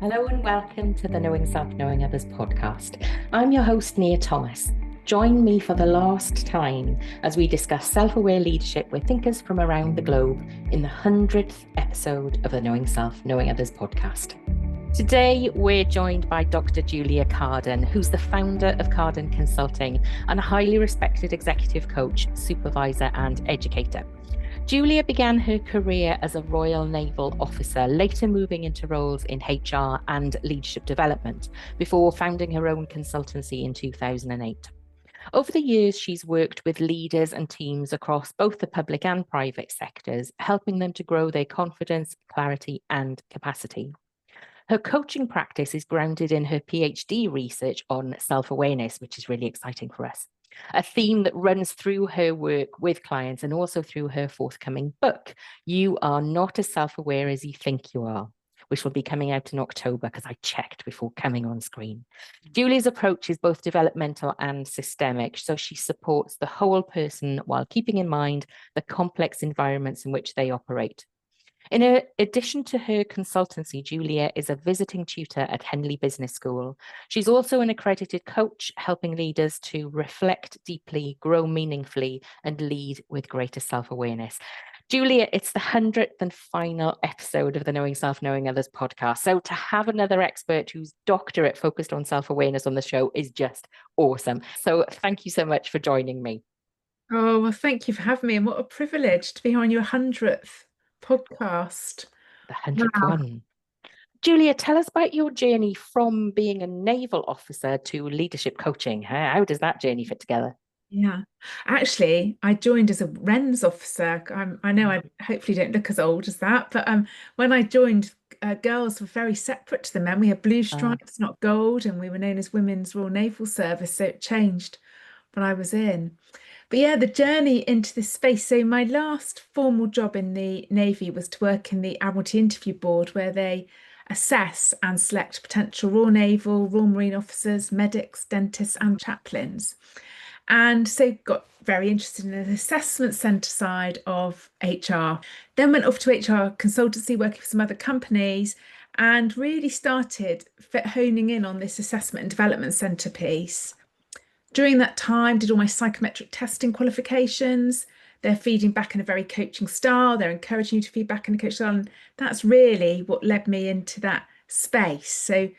Hello and welcome to the Knowing Self, Knowing Others podcast. I'm your host, Nia Thomas. Join me for the last time as we discuss self-aware leadership with thinkers from around the globe in the 100th episode of the Knowing Self, Knowing Others podcast. Today, we're joined by Dr. Julia Carden, who's the founder of Carden Consulting and a highly respected executive coach, supervisor, and educator. Julia began her career as a Royal Naval officer, later moving into roles in HR and leadership development, before founding her own consultancy in 2008. Over the years, she's worked with leaders and teams across both the public and private sectors, helping them to grow their confidence, clarity, and capacity. Her coaching practice is grounded in her PhD research on self-awareness, which is really exciting for us. A theme that runs through her work with clients and also through her forthcoming book, You Are Not as Self-Aware as You Think You Are, which will be coming out in October because I checked before coming on screen. Julia's approach is both developmental and systemic, so she supports the whole person while keeping in mind the complex environments in which they operate. In addition to her consultancy, Julia is a visiting tutor at Henley Business School. She's also an accredited coach, helping leaders to reflect deeply, grow meaningfully, and lead with greater self-awareness. Julia, it's the 100th and final episode of the Knowing Self, Knowing Others podcast. So to have another expert who's doctorate focused on self-awareness on the show is just awesome. So thank you so much for joining me. Oh, well, thank you for having me. And what a privilege to be on your 100th podcast. The 100th Wow. one. Julia, tell us about your journey from being a naval officer to leadership coaching. How does that journey fit together? Yeah. Actually, I joined as a RENS officer. I know I hopefully don't look as old as that, but when I joined, girls were very separate to the men. We had blue Uh, stripes, not gold, and we were known as Women's Royal Naval Service. So it changed when I was in. But yeah, the journey into this space. So my last formal job in the Navy was to work in the Admiralty Interview Board, where they assess and select potential Royal Naval, Royal Marine officers, medics, dentists, and chaplains. And so got very interested in the assessment centre side of HR. Then went off to HR consultancy, working for some other companies, and really started honing in on this assessment and development centre piece. During that time, did all my psychometric testing qualifications. They're feeding back in a very coaching style. They're encouraging you to feed back in a coach style. And that's really what led me into that space. So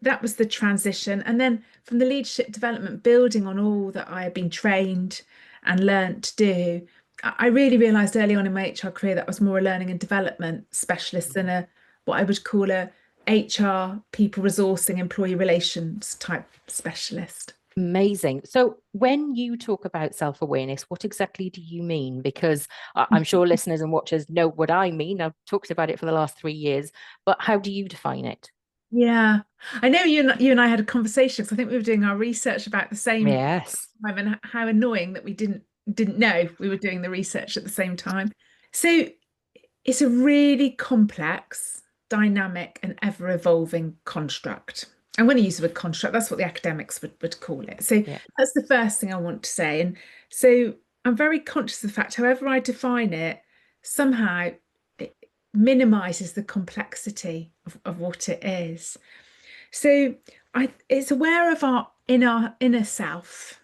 that was the transition. And then from the leadership development, building on all that I had been trained and learnt to do, I really realised early on in my HR career that I was more a learning and development specialist than a what I would call a HR, people resourcing, employee relations type specialist. Amazing. So when you talk about self-awareness, what exactly do you mean? Because I'm sure listeners and watchers know what I mean. I've talked about it for the last 3 years, but how do you define it? Yeah, I know you and I had a conversation because I think we were doing our research about the same Yes. time, and how annoying that we didn't know we were doing the research at the same time. So it's a really complex, dynamic, and ever-evolving construct. And when I use the word construct, that's what the academics would call it. So Yeah. that's the first thing I want to say. And so I'm very conscious of the fact, however I define it, somehow it minimizes the complexity of what it is. So it's aware of our inner self,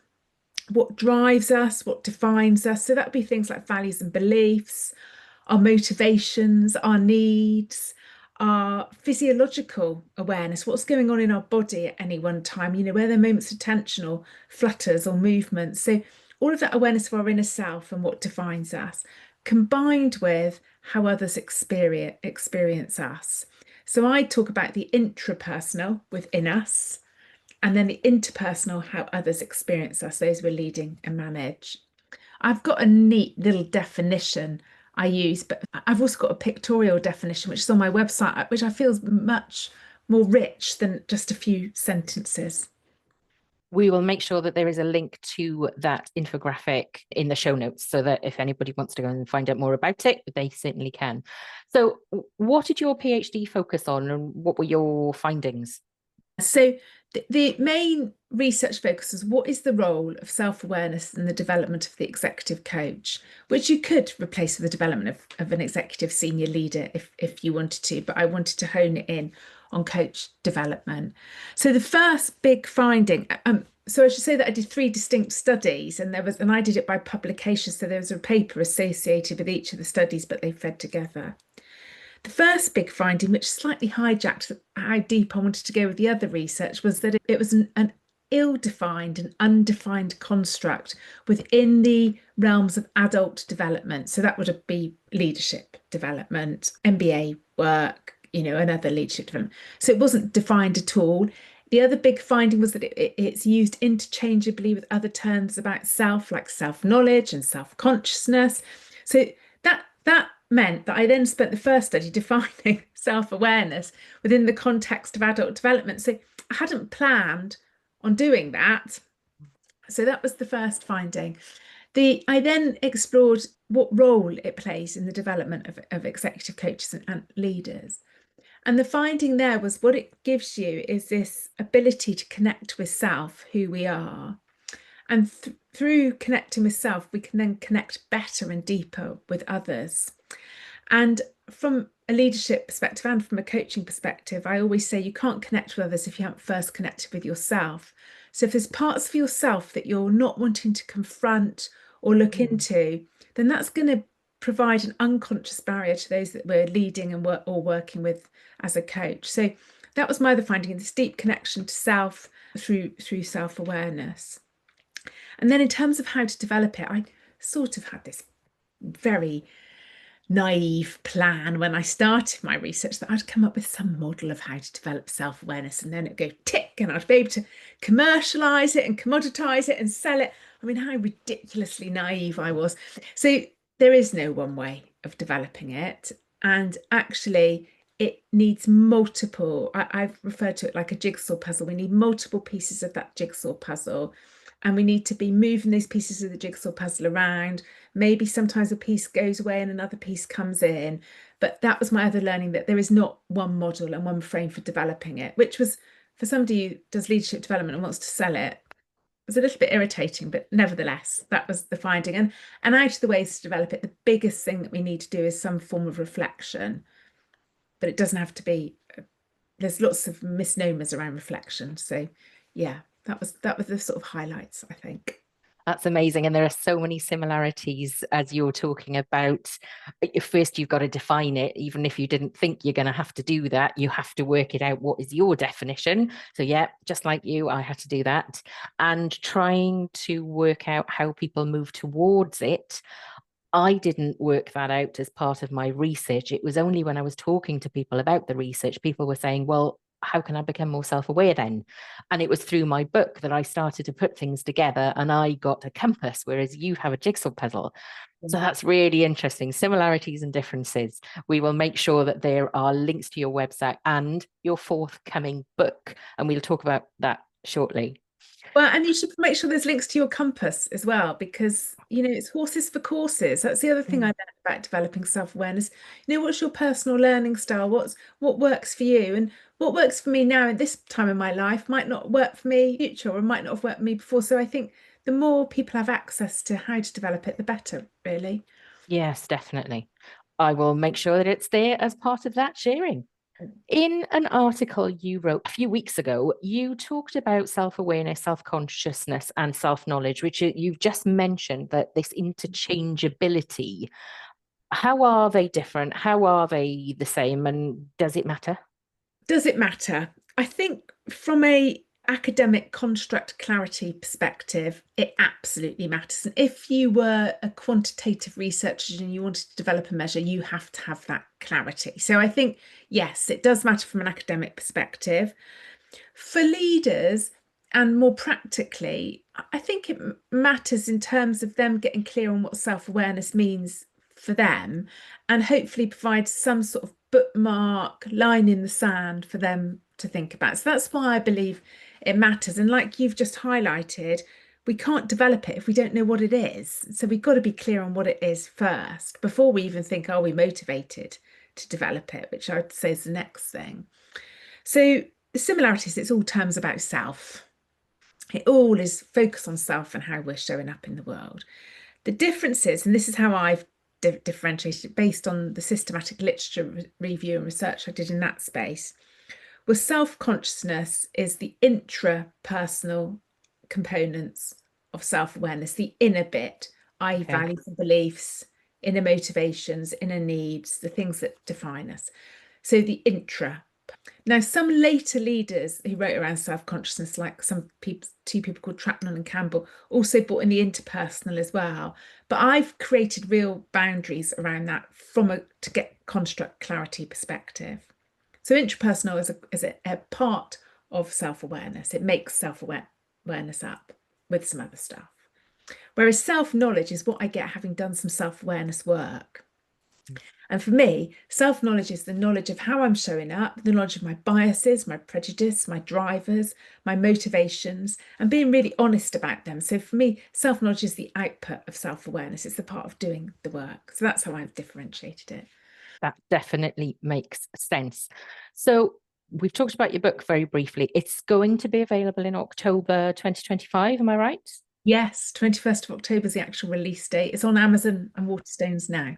what drives us, what defines us. So that would be things like values and beliefs, our motivations, our needs, our physiological awareness, what's going on in our body at any one time, where there are moments of tension or flutters or movements. So all of that awareness of our inner self and what defines us, combined with how others experience us. So I talk about the intrapersonal within us, and then the interpersonal, how others experience us, those we're leading and manage. I've got a neat little definition I use, but I've also got a pictorial definition, which is on my website, which I feel is much more rich than just a few sentences. We will make sure that there is a link to that infographic in the show notes so that if anybody wants to go and find out more about it, they certainly can. So, what did your PhD focus on and what were your findings? So the main research focus is what is the role of self-awareness in the development of the executive coach, which you could replace with the development of an executive senior leader if you wanted to, but I wanted to hone it in on coach development. So the first big finding, so I should say that I did 3 distinct studies, and I did it by publication. So there was a paper associated with each of the studies, but they fed together. The first big finding, which slightly hijacked how deep I wanted to go with the other research, was that it was an ill-defined and undefined construct within the realms of adult development. So that would be leadership development, MBA work, and other leadership development. So it wasn't defined at all. The other big finding was that it's used interchangeably with other terms about self, like self-knowledge and self-consciousness. So that meant that I then spent the first study defining self-awareness within the context of adult development. So I hadn't planned on doing that. So that was the first finding. I then explored what role it plays in the development of executive coaches and leaders. And the finding there was what it gives you is this ability to connect with self, who we are. And through connecting with self, we can then connect better and deeper with others. And from a leadership perspective and from a coaching perspective, I always say you can't connect with others if you haven't first connected with yourself. So if there's parts of yourself that you're not wanting to confront or look into, then that's going to provide an unconscious barrier to those that we're leading and or working with as a coach. So that was my other finding, this deep connection to self through self-awareness. And then in terms of how to develop it, I sort of had this very naive plan when I started my research that I'd come up with some model of how to develop self-awareness, and then it'd go tick and I'd be able to commercialize it and commoditize it and sell it. I mean, how ridiculously naive I was. So there is no one way of developing it. And actually, it needs multiple, I've referred to it like a jigsaw puzzle. We need multiple pieces of that jigsaw puzzle. And we need to be moving those pieces of the jigsaw puzzle around. Maybe sometimes a piece goes away and another piece comes in. But that was my other learning, that there is not one model and one frame for developing it, which was, for somebody who does leadership development and wants to sell it, was a little bit irritating, but nevertheless, that was the finding. And out of the ways to develop it, the biggest thing that we need to do is some form of reflection. But it doesn't have to be, there's lots of misnomers around reflection. So yeah. That was the sort of highlights, I think. That's amazing. And there are so many similarities as you're talking about. First, you've got to define it. Even if you didn't think you're going to have to do that, you have to work it out. What is your definition? So yeah, just like you, I had to do that. And trying to work out how people move towards it. I didn't work that out as part of my research. It was only when I was talking to people about the research, people were saying, well, how can I become more self-aware then? And it was through my book that I started to put things together, and I got a compass, whereas you have a jigsaw puzzle. So that's really interesting. Similarities and differences. We will make sure that there are links to your website and your forthcoming book, and we'll talk about that shortly. Well, and you should make sure there's links to your compass as well, because, it's horses for courses. That's the other thing I learned about developing self-awareness. What's your personal learning style? What works for you? And what works for me now at this time in my life might not work for me in the future, or might not have worked for me before. So I think the more people have access to how to develop it, the better, really. Yes, definitely. I will make sure that it's there as part of that sharing. In an article you wrote a few weeks ago, you talked about self-awareness, self-consciousness, and self-knowledge, which you've just mentioned, that this interchangeability. How are they different? How are they the same? And does it matter? Does it matter? I think from a academic construct clarity perspective, it absolutely matters. And if you were a quantitative researcher and you wanted to develop a measure, you have to have that clarity. So I think, yes, it does matter from an academic perspective. For leaders, and more practically, I think it matters in terms of them getting clear on what self-awareness means for them, and hopefully provide some sort of bookmark, line in the sand for them to think about. So that's why I believe it matters. And like you've just highlighted, we can't develop it if we don't know what it is. So we've got to be clear on what it is first before we even think, are we motivated to develop it, which I would say is the next thing. So the similarities, it's all terms about self. It all is focused on self and how we're showing up in the world. The differences, and this is how I've differentiated based on the systematic literature review and research I did in that space, Well, self-consciousness is the intrapersonal components of self-awareness, the inner bit, i.e., Okay. values and beliefs, inner motivations, inner needs, the things that define us. So the intra. Now, some later leaders who wrote around self-consciousness, like two people called Trapman and Campbell, also brought in the interpersonal as well. But I've created real boundaries around that to get construct clarity perspective. So intrapersonal is a part of self-awareness. It makes self-awareness up with some other stuff. Whereas self-knowledge is what I get having done some self-awareness work. And for me, self-knowledge is the knowledge of how I'm showing up, the knowledge of my biases, my prejudice, my drivers, my motivations, and being really honest about them. So for me, self-knowledge is the output of self-awareness. It's the part of doing the work. So that's how I've differentiated it. That definitely makes sense. So we've talked about your book very briefly. It's going to be available in October 2025, am I right? Yes, 21st of October is the actual release date. It's on Amazon and Waterstones now.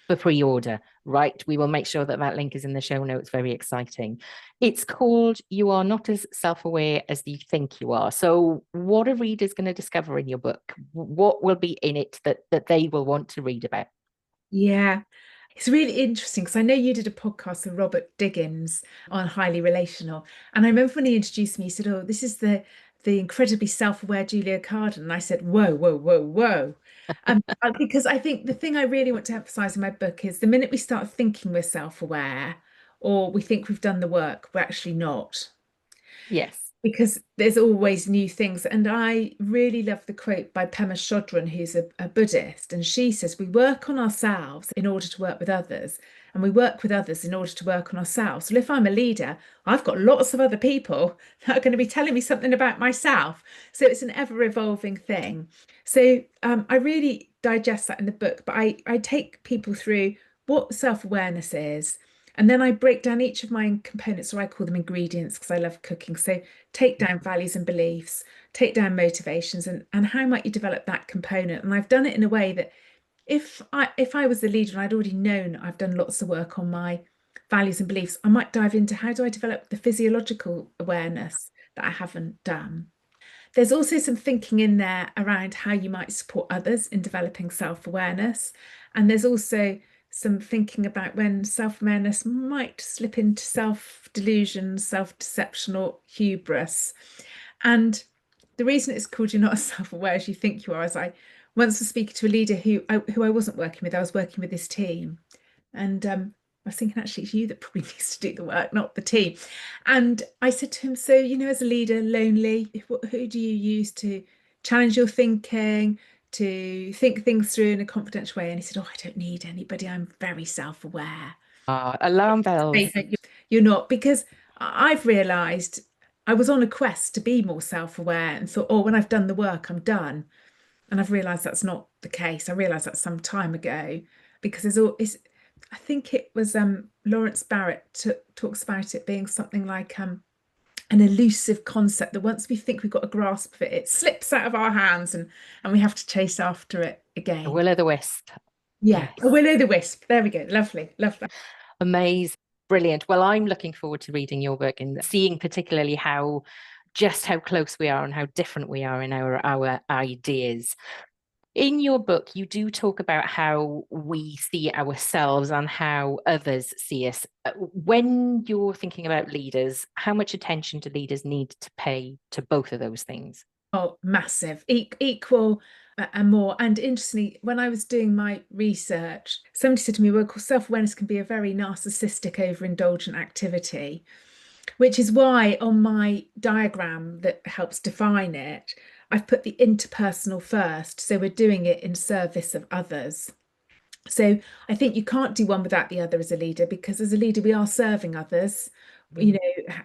For pre-order, right? We will make sure that that link is in the show notes. Very exciting. It's called You Are Not as Self-Aware as You Think You Are. So what are readers going to discover in your book? What will be in it that they will want to read about? Yeah, it's really interesting because I know you did a podcast with Robert Diggins on Highly Relational. And I remember when he introduced me, he said, "Oh, this is the incredibly self-aware Julia Carden." And I said, "Whoa, whoa, whoa, whoa." Because I think the thing I really want to emphasize in my book is the minute we start thinking we're self-aware or we think we've done the work, we're actually not. Yes. Because there's always new things. And I really love the quote by Pema Chodron, who's a Buddhist. And she says, we work on ourselves in order to work with others, and we work with others in order to work on ourselves. So if I'm a leader, I've got lots of other people that are going to be telling me something about myself. So it's an ever evolving thing. So I really digest that in the book, but I take people through what self-awareness is. And then I break down each of my components, or I call them ingredients because I love cooking. So take down values and beliefs, take down motivations, and how might you develop that component? And I've done it in a way that if I was the leader and I'd already known I've done lots of work on my values and beliefs, I might dive into how do I develop the physiological awareness that I haven't done. There's also some thinking in there around how you might support others in developing self-awareness. And there's also some thinking about when self-awareness might slip into self-delusion, self-deception, or hubris. And the reason it's called You're Not as Self-Aware as You Think You Are is I once was speaking to a leader who I wasn't working with. I was working with his team. And I was thinking, actually, it's you that probably needs to do the work, not the team. And I said to him, so, as a leader, lonely, who do you use to challenge your thinking, to think things through in a confidential way? And he said, oh, I don't need anybody. I'm very self-aware. Alarm bells. You're not, because I've realised I was on a quest to be more self-aware and thought, oh, when I've done the work, I'm done. And I've realised that's not the case. I realised that some time ago because I think it was Lawrence Barrett talks about it being something like an elusive concept that once we think we've got a grasp of it, it slips out of our hands and we have to chase after it again. A will-o'-the-wisp. Yeah, yes. A will-o'-the-wisp. There we go. Lovely. Love that. Amazing. Brilliant. Well, I'm looking forward to reading your book and seeing particularly how close we are and how different we are in our ideas. In your book, you do talk about how we see ourselves and how others see us. When you're thinking about leaders, how much attention do leaders need to pay to both of those things? Oh, massive, equal and more. And interestingly, when I was doing my research, somebody said to me, well, self-awareness can be a very narcissistic, overindulgent activity, which is why on my diagram that helps define it, I've put the interpersonal first. So we're doing it in service of others. So I think you can't do one without the other as a leader, because as a leader, we are serving others,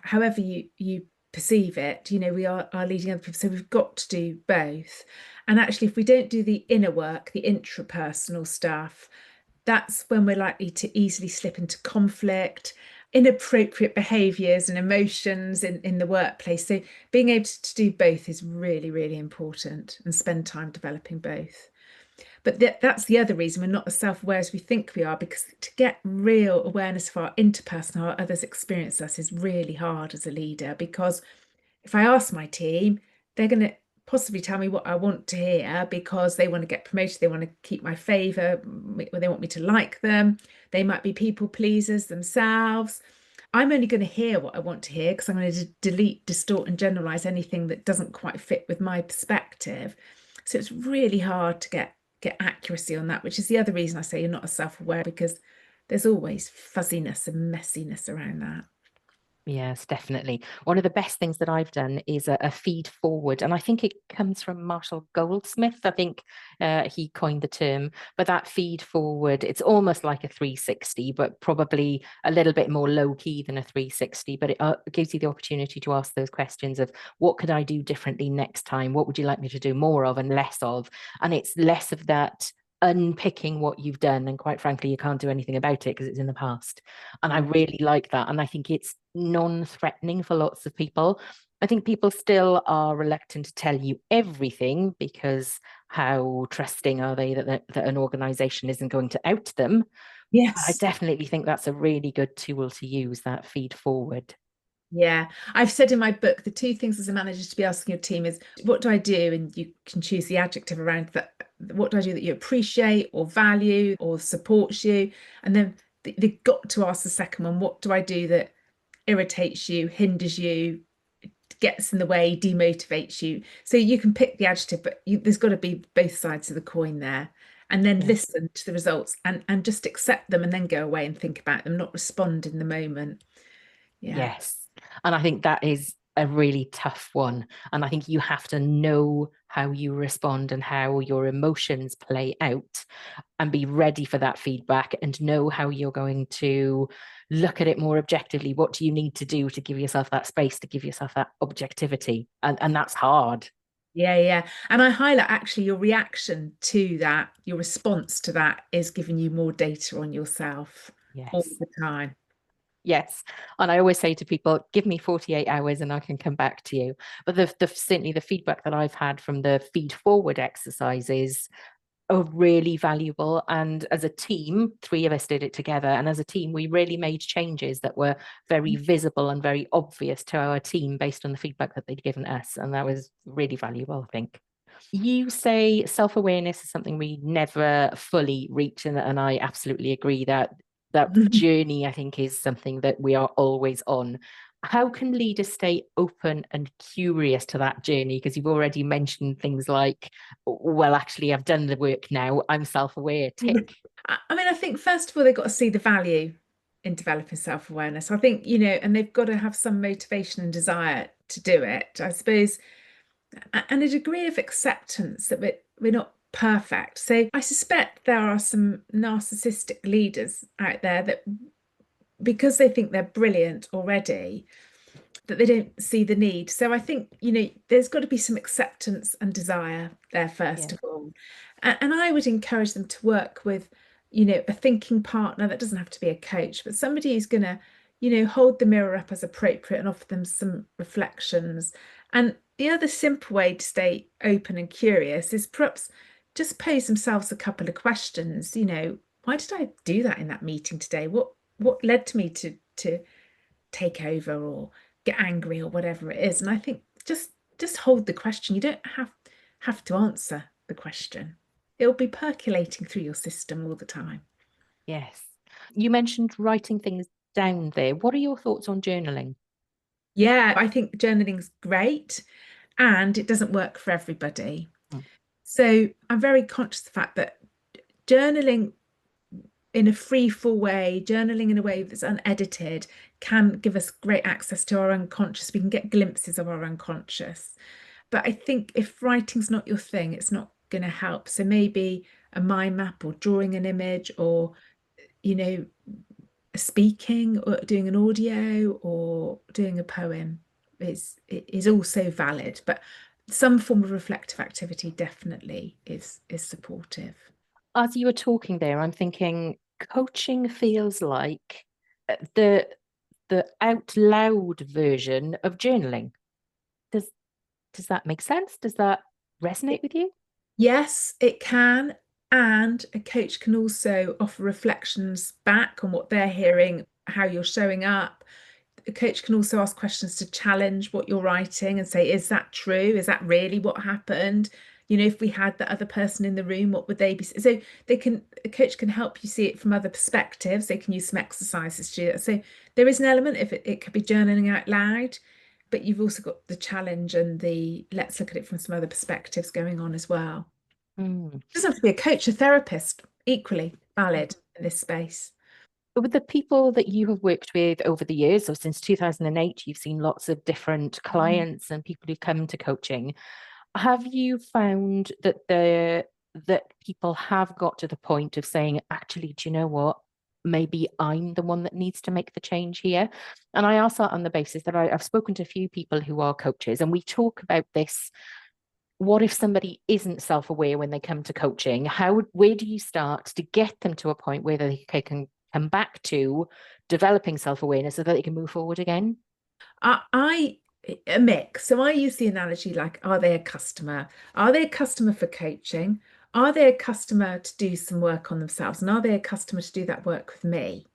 however you perceive it, we are leading other people. So we've got to do both. And actually, if we don't do the inner work, the intrapersonal stuff, that's when we're likely to easily slip into conflict, inappropriate behaviours and emotions in the workplace. So being able to do both is really, really important, and spend time developing both. But that's the other reason we're not as self-aware as we think we are, because to get real awareness of our interpersonal, how others experience us, is really hard as a leader. Because if I ask my team, they're going to possibly tell me what I want to hear because they want to get promoted, they want to keep my favor, they want me to like them. They might be people pleasers themselves. I'm only going to hear what I want to hear because I'm going to delete, distort, and generalize anything that doesn't quite fit with my perspective. So it's really hard to get accuracy on that, which is the other reason I say you're not as self-aware, because there's always fuzziness and messiness around that. Yes, definitely. One of the best things that I've done is a feed forward, and I think it comes from Marshall Goldsmith. I think he coined the term, but that feed forward, it's almost like a 360, but probably a little bit more low key than a 360. But it gives you the opportunity to ask those questions of what could I do differently next time? What would you like me to do more of and less of? And it's less of that unpicking what you've done, and quite frankly you can't do anything about it because it's in the past. And I really like that, and I think it's non-threatening for lots of people. I think people still are reluctant to tell you everything because how trusting are they that an organization isn't going to out them. I Yes. definitely think that's a really good tool to use, that feed forward. Yeah, I've said in my book, the two things as a manager to be asking your team is, what do I do? And you can choose the adjective around that. What do I do that you appreciate or value or supports you? And then they've got to ask the second one, what do I do that irritates you, hinders you, gets in the way, demotivates you? So you can pick the adjective, but there's got to be both sides of the coin there. And then Yeah. listen to the results and just accept them and then go away and think about them, not respond in the moment. Yeah. Yes. And I think that is a really tough one. And I think you have to know how you respond and how your emotions play out, and be ready for that feedback and know how you're going to look at it more objectively. What do you need to do to give yourself that space, to give yourself that objectivity? And that's hard. Yeah, yeah. And I highlight actually your reaction to that, your response to that is giving you more data on yourself all Yes. the time. Yes. And I always say to people, give me 48 hours and I can come back to you. But certainly the feedback that I've had from the feed forward exercises are really valuable. And as a team, three of us did it together. And as a team, we really made changes that were very visible and very obvious to our team based on the feedback that they'd given us. And that was really valuable, I think. You say self-awareness is something we never fully reach, and I absolutely agree that that journey, I think, is something that we are always on. How can leaders stay open and curious to that journey? Because you've already mentioned things like, well, actually, I've done the work now, I'm self-aware, tick. I mean, I think first of all, they've got to see the value in developing self-awareness. I think, and they've got to have some motivation and desire to do it, I suppose, and a degree of acceptance that we're not perfect. So I suspect there are some narcissistic leaders out there that, because they think they're brilliant already, that they don't see the need. So I think, there's got to be some acceptance and desire there, first Yeah. of all. And I would encourage them to work with, a thinking partner. That doesn't have to be a coach, but somebody who's going to, hold the mirror up as appropriate and offer them some reflections. And the other simple way to stay open and curious is perhaps just pose themselves a couple of questions. Why did I do that in that meeting today? What led to me to take over or get angry or whatever it is? And I think just hold the question. You don't have to answer the question. It'll be percolating through your system all the time. Yes. You mentioned writing things down there. What are your thoughts on journaling? Yeah, I think journaling's great, and it doesn't work for everybody. Mm. So I'm very conscious of the fact that journaling in a free fall way, journaling in a way that's unedited, can give us great access to our unconscious. We can get glimpses of our unconscious. But I think if writing's not your thing, it's not going to help. So maybe a mind map or drawing an image, or, speaking or doing an audio or doing a poem is also valid. But some form of reflective activity definitely is supportive. As you were talking there, I'm thinking coaching feels like the out loud version of journaling. Does that make sense? Does that resonate with you? Yes, it can. And a coach can also offer reflections back on what they're hearing, how you're showing up. A coach can also ask questions to challenge what you're writing and say, is that true? Is that really what happened? If we had the other person in the room, what would they be? So a coach can help you see it from other perspectives. They can use some exercises to do that. So there is an element, if it could be journaling out loud, but you've also got the challenge and the let's look at it from some other perspectives going on as well. Mm. It doesn't have to be a coach, a therapist, equally valid in this space. With the people that you have worked with over the years, so since 2008, you've seen lots of different clients and people who come to coaching. Have you found that people have got to the point of saying, actually, do you know what? Maybe I'm the one that needs to make the change here. And I ask that on the basis that I've spoken to a few people who are coaches, and we talk about this. What if somebody isn't self-aware when they come to coaching? Where do you start to get them to a point where they can come back to developing self-awareness so that they can move forward again? I a mix. So I use the analogy like, are they a customer? Are they a customer for coaching? Are they a customer to do some work on themselves? And are they a customer to do that work with me?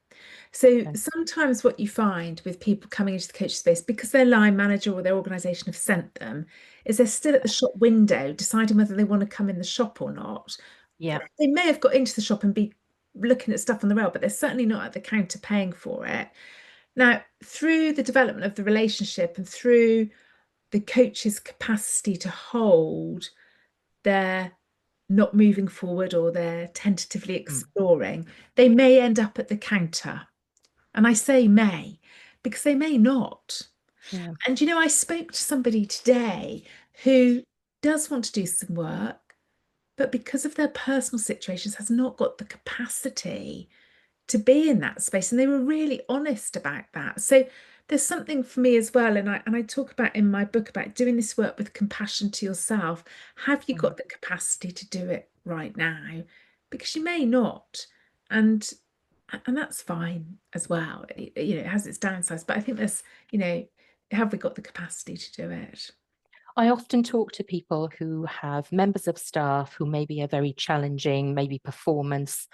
So Okay. sometimes what you find with people coming into the coach space, because their line manager or their organization have sent them, is they're still at the shop window deciding whether they want to come in the shop or not. Yeah. They may have got into the shop and be looking at stuff on the rail, but they're certainly not at the counter paying for it. Now, through the development of the relationship and through the coach's capacity to hold their not moving forward or they're tentatively Mm. exploring, they may end up at the counter. And I say may because they may not. Yeah. And I spoke to somebody today who does want to do some work, but because of their personal situations has not got the capacity to be in that space, and they were really honest about that. So there's something for me as well, and I talk about in my book about doing this work with compassion to yourself. Have you Mm. got the capacity to do it right now? Because you may not, and that's fine as well. It has its downsides, but I think there's, have we got the capacity to do it? I often talk to people who have members of staff who maybe are very challenging, maybe performance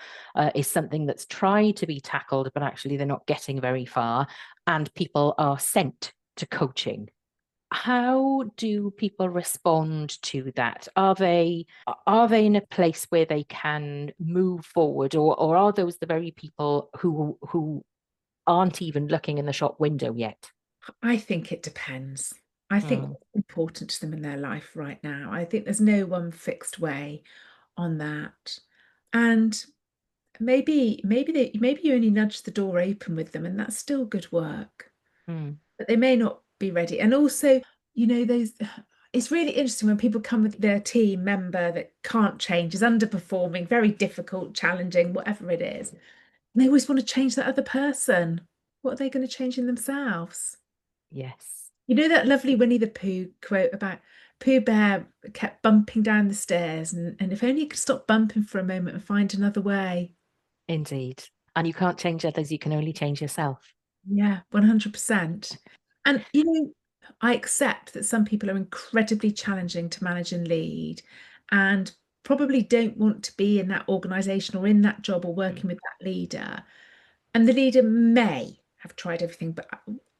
is something that's tried to be tackled, but actually they're not getting very far, and people are sent to coaching. How do people respond to that? Are they in a place where they can move forward, or are those the very people who aren't even looking in the shop window yet? I think it depends. I think Mm. what's important to them in their life right now. I think there's no one fixed way on that. And maybe you only nudge the door open with them, and that's still good work. Mm. But they may not be ready. And also, those it's really interesting when people come with their team member that can't change, is underperforming, very difficult, challenging, whatever it is. And they always want to change that other person. What are they going to change in themselves? Yes, You know that lovely Winnie the Pooh quote about Pooh Bear kept bumping down the stairs, and if only you could stop bumping for a moment and find another way. indeed. And you can't change others, you can only change yourself. Yeah, 100%. And I accept that some people are incredibly challenging to manage and lead and probably don't want to be in that organization or in that job or Mm. working with that leader. And the leader may have tried everything, but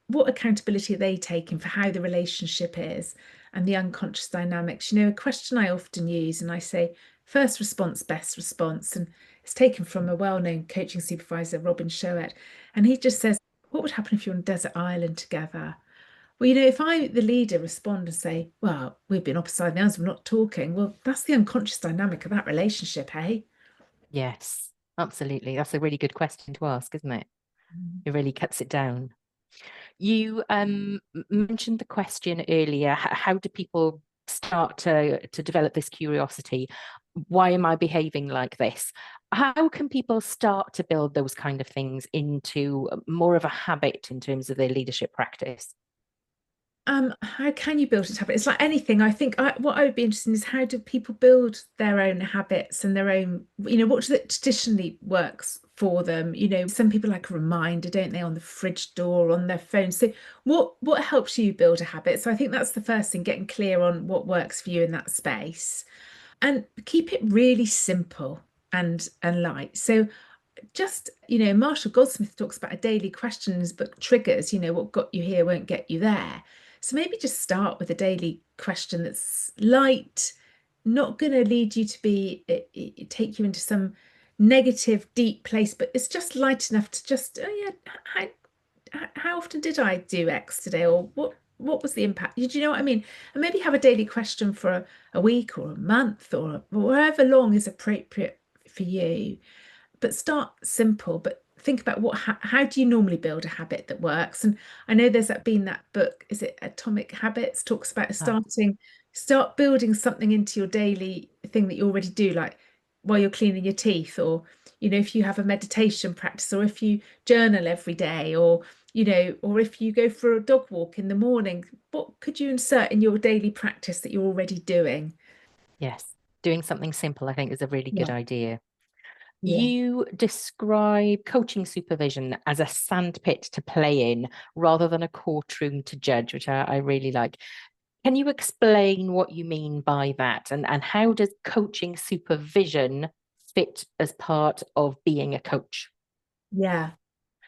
what accountability are they taking for how the relationship is and the unconscious dynamics? A question I often use, and I say, first response, best response. And it's taken from a well-known coaching supervisor, Robin Showett. And he just says, what would happen if you're on a desert island together? Well, if I, the leader, respond and say, well, we've been opposite sides of the island, we're not talking. Well, that's the unconscious dynamic of that relationship, hey? Yes, absolutely. That's a really good question to ask, isn't it? It really cuts it down. You mentioned the question earlier. How do people start to develop this curiosity? Why am I behaving like this? How can people start to build those kind of things into more of a habit in terms of their leadership practice? How can you build a habit? It's like anything. I think what I would be interested in is how do people build their own habits and their own, what does it traditionally works for them? Some people like a reminder, don't they, on the fridge door, on their phone. So what helps you build a habit? So I think that's the first thing, getting clear on what works for you in that space. And keep it really simple. and light. So just, Marshall Goldsmith talks about a daily question in his book Triggers, what got you here won't get you there. So maybe just start with a daily question that's light, not going to lead you to take you into some negative, deep place, but it's just light enough to just, oh yeah, how often did I do X today? Or what was the impact? Did you know what I mean? And maybe have a daily question for a week or a month or however long is appropriate for you. But start simple, but think about how do you normally build a habit that works? And I know there's been that book, is it Atomic Habits, talks about start building something into your daily thing that you already do, like while you're cleaning your teeth, or if you have a meditation practice, or if you journal every day, or or if you go for a dog walk in the morning, what could you insert in your daily practice that you're already doing? Yes, doing something simple, I think, is a really good Yeah. idea. Yeah. You describe coaching supervision as a sandpit to play in rather than a courtroom to judge, which I really like. Can you explain what you mean by that? And how does coaching supervision fit as part of being a coach? Yeah.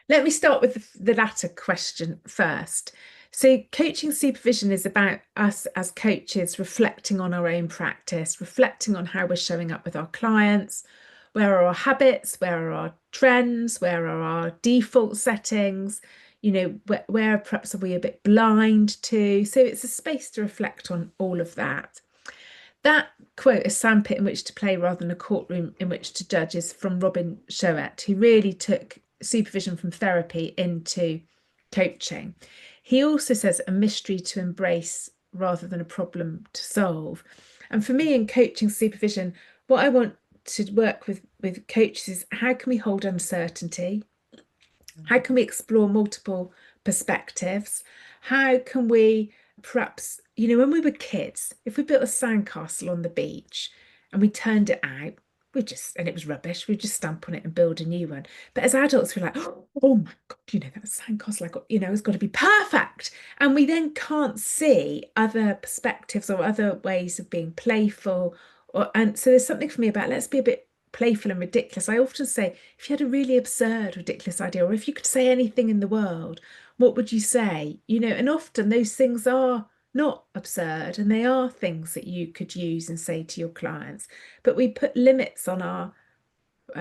Let me start with the latter question first. So, coaching supervision is about us as coaches reflecting on our own practice, reflecting on how we're showing up with our clients, where are our habits, where are our trends, where are our default settings, where perhaps are we a bit blind to. So, it's a space to reflect on all of that. That quote, a sandpit in which to play rather than a courtroom in which to judge, is from Robin Showett, who really took supervision from therapy into coaching. He also says a mystery to embrace rather than a problem to solve. And for me in coaching supervision, what I want to work with coaches is how can we hold uncertainty? How can we explore multiple perspectives? How can we perhaps, when we were kids, if we built a sandcastle on the beach and we turned it out, and it was rubbish, we'd just stamp on it and build a new one. But as adults, we're like, oh my God, that sandcastle, it's got to be perfect. And we then can't see other perspectives or other ways of being playful. And so there's something for me about let's be a bit playful and ridiculous. I often say, if you had a really absurd, ridiculous idea, or if you could say anything in the world, what would you say? And often those things are not absurd and they are things that you could use and say to your clients. But we put limits on our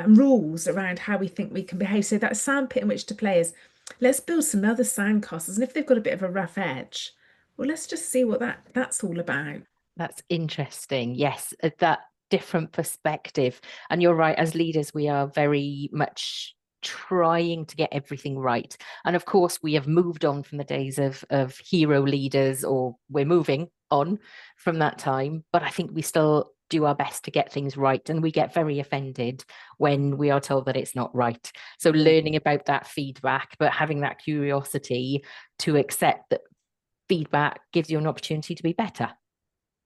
rules around how we think we can behave. So that sandpit in which to play is let's build some other sandcastles. And if they've got a bit of a rough edge, well, let's just see what that's all about. That's interesting. Yes, that different perspective. And you're right, as leaders, we are very much trying to get everything right. And of course, we have moved on from the days of hero leaders, or we're moving on from that time. But I think we still do our best to get things right. And we get very offended when we are told that it's not right. So learning about that feedback, but having that curiosity to accept that feedback gives you an opportunity to be better.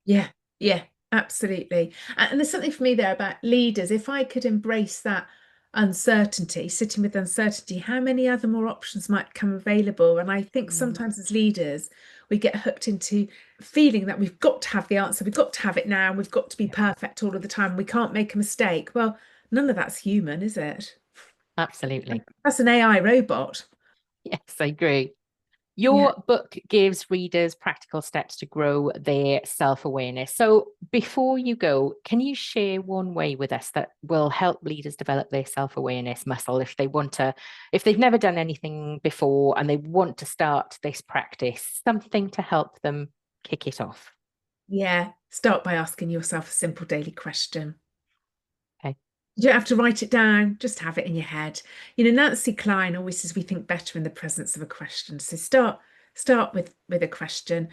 Yeah, yeah, absolutely. And there's something for me there about leaders. If I could embrace that uncertainty, sitting with uncertainty, how many other more options might come available? And I think sometimes as leaders, we get hooked into feeling that we've got to have the answer, we've got to have it now, and we've got to be perfect all of the time. We can't make a mistake. Well, none of that's human, is it? Absolutely. That's an AI robot. Yes, I agree. Yeah. Your book gives readers practical steps to grow their self-awareness. So before you go, can you share one way with us that will help leaders develop their self-awareness muscle if they've never done anything before and they want to start this practice, something to help them kick it off? Yeah. Start by asking yourself a simple daily question. Okay. You don't have to write it down, just have it in your head. Nancy Klein always says we think better in the presence of a question. So start with a question.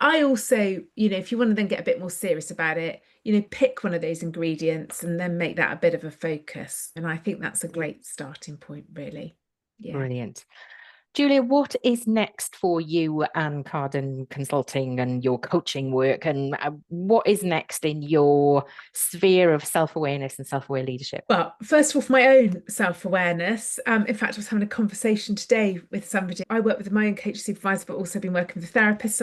I also, if you want to then get a bit more serious about it, pick one of those ingredients and then make that a bit of a focus. And I think that's a great starting point, really. Yeah. Brilliant. Julia, what is next for you and Carden Consulting and your coaching work? And what is next in your sphere of self-awareness and self-aware leadership? Well, first of all, for my own self-awareness, in fact, I was having a conversation today with somebody. I work with my own coach supervisor, but also been working with a therapist.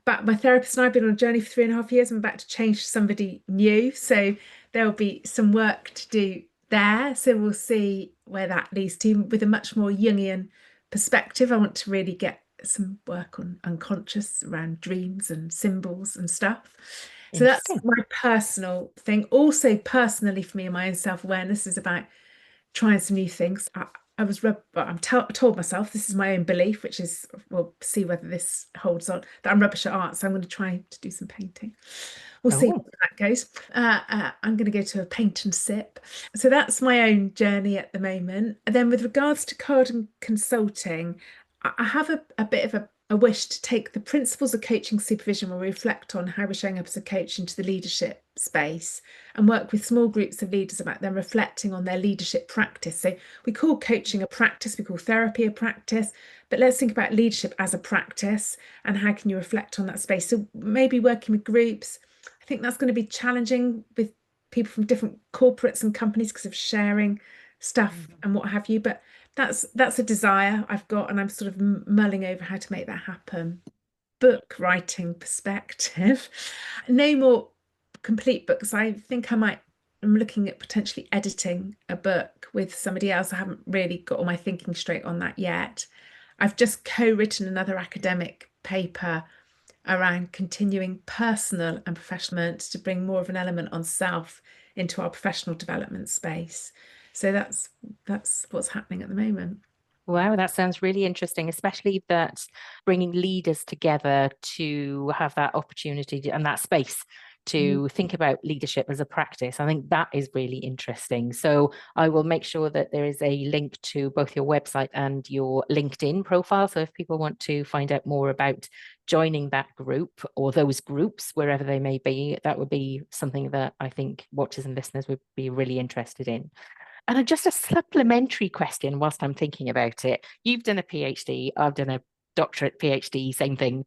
But my therapist and I have been on a journey for 3.5 years. I'm about to change to somebody new. So there'll be some work to do there. So we'll see where that leads to with a much more Jungian perspective. I want to really get some work on unconscious around dreams and symbols and stuff. So that's my personal thing. Also, personally, for me and my own self-awareness is about trying some new things. I'm told myself, this is my own belief, which is, we'll see whether this holds on, that I'm rubbish at art. So I'm going to try to do some painting. We'll see how that goes. I'm going to go to a paint and sip. So that's my own journey at the moment. And then with regards to Carden Consulting, I have a bit of a wish to take the principles of coaching supervision where we reflect on how we're showing up as a coach into the leadership space and work with small groups of leaders about them reflecting on their leadership practice. So we call coaching a practice, we call therapy a practice, but let's think about leadership as a practice and how can you reflect on that space. So maybe working with groups, I think that's going to be challenging with people from different corporates and companies because of sharing stuff and what have you, but that's a desire I've got, and I'm sort of mulling over how to make that happen. Book writing perspective, no more complete books. I think I'm looking at potentially editing a book with somebody else. I haven't really got all my thinking straight on that yet. I've just co-written another academic paper around continuing personal and professional to bring more of an element on self into our professional development space. So that's what's happening at the moment. Wow, that sounds really interesting, especially that bringing leaders together to have that opportunity and that space to think about leadership as a practice. I think that is really interesting. So I will make sure that there is a link to both your website and your LinkedIn profile. So if people want to find out more about joining that group or those groups, wherever they may be, that would be something that I think watchers and listeners would be really interested in. And just a supplementary question whilst I'm thinking about it. You've done a PhD, I've done a doctorate, PhD, same thing.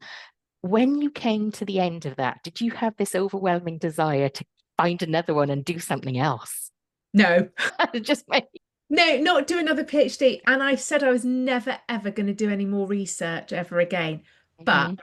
When you came to the end of that, did you have this overwhelming desire to find another one and do something else? No. Just maybe. No, not do another PhD. And I said I was never, ever going to do any more research ever again. But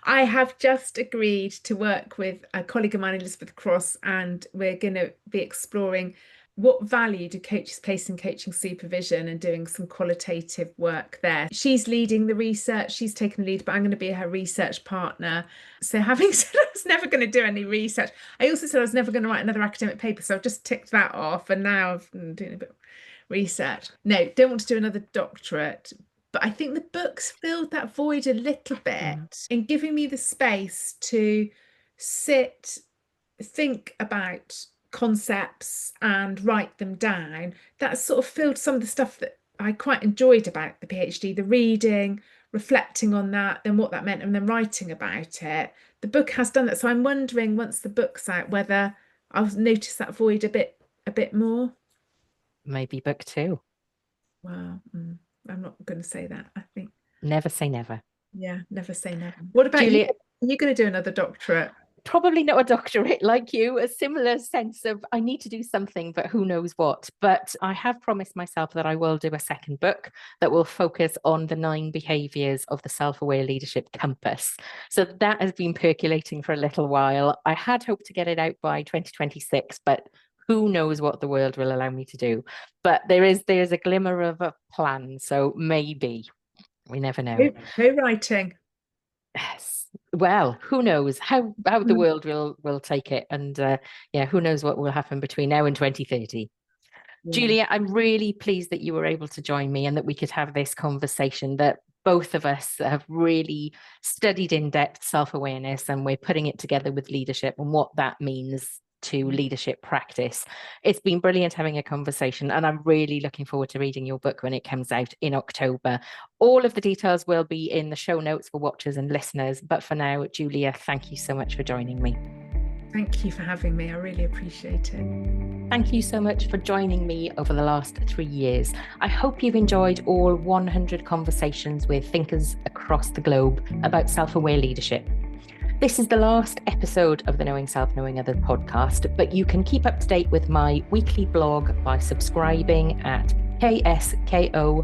I have just agreed to work with a colleague of mine, Elizabeth Cross, and we're going to be exploring what value do coaches place in coaching supervision and doing some qualitative work there. She's leading the research, she's taken the lead, but I'm going to be her research partner. So having said I was never going to do any research, I also said I was never going to write another academic paper. So I've just ticked that off, and now I'm doing a bit of research. No, don't want to do another doctorate. But I think the books filled that void a little bit in giving me the space to sit, think about concepts and write them down. That sort of filled some of the stuff that I quite enjoyed about the PhD, the reading, reflecting on that, then what that meant, and then writing about it. The book has done that. So I'm wondering, once the book's out, whether I'll notice that void a bit more. Maybe book 2. Well, I'm not going to say that, I think. Never say never. Yeah, never say never. What about Julia? Are you going to do another doctorate? Probably not a doctorate like you, a similar sense of I need to do something, but who knows what. But I have promised myself that I will do a second book that will focus on the 9 behaviours of the self-aware leadership compass. So that has been percolating for a little while. I had hoped to get it out by 2026, but who knows what the world will allow me to do. But there's a glimmer of a plan. So maybe, we never know. Co-writing. Yes. Well, who knows how the world will take it, and who knows what will happen between now and 2030. Julia, I'm really pleased that you were able to join me and that we could have this conversation, that both of us have really studied in depth self-awareness, and we're putting it together with leadership and what that means to leadership practice. It's been brilliant having a conversation, and I'm really looking forward to reading your book when it comes out in October. All of the details will be in the show notes for watchers and listeners, but for now, Julia, thank you so much for joining me. Thank you for having me. I really appreciate it. Thank you so much for joining me over the last 3 years. I hope you've enjoyed all 100 conversations with thinkers across the globe about self-aware leadership. This is the last episode of the Knowing Self, Knowing Others podcast, but you can keep up to date with my weekly blog by subscribing at ksko.co.uk.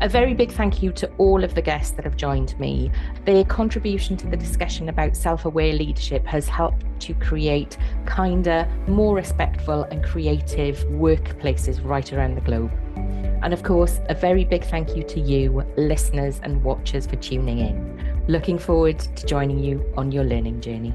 A very big thank you to all of the guests that have joined me. Their contribution to the discussion about self-aware leadership has helped to create kinder, more respectful and creative workplaces right around the globe. And of course, a very big thank you to you, listeners and watchers, for tuning in. Looking forward to joining you on your learning journey.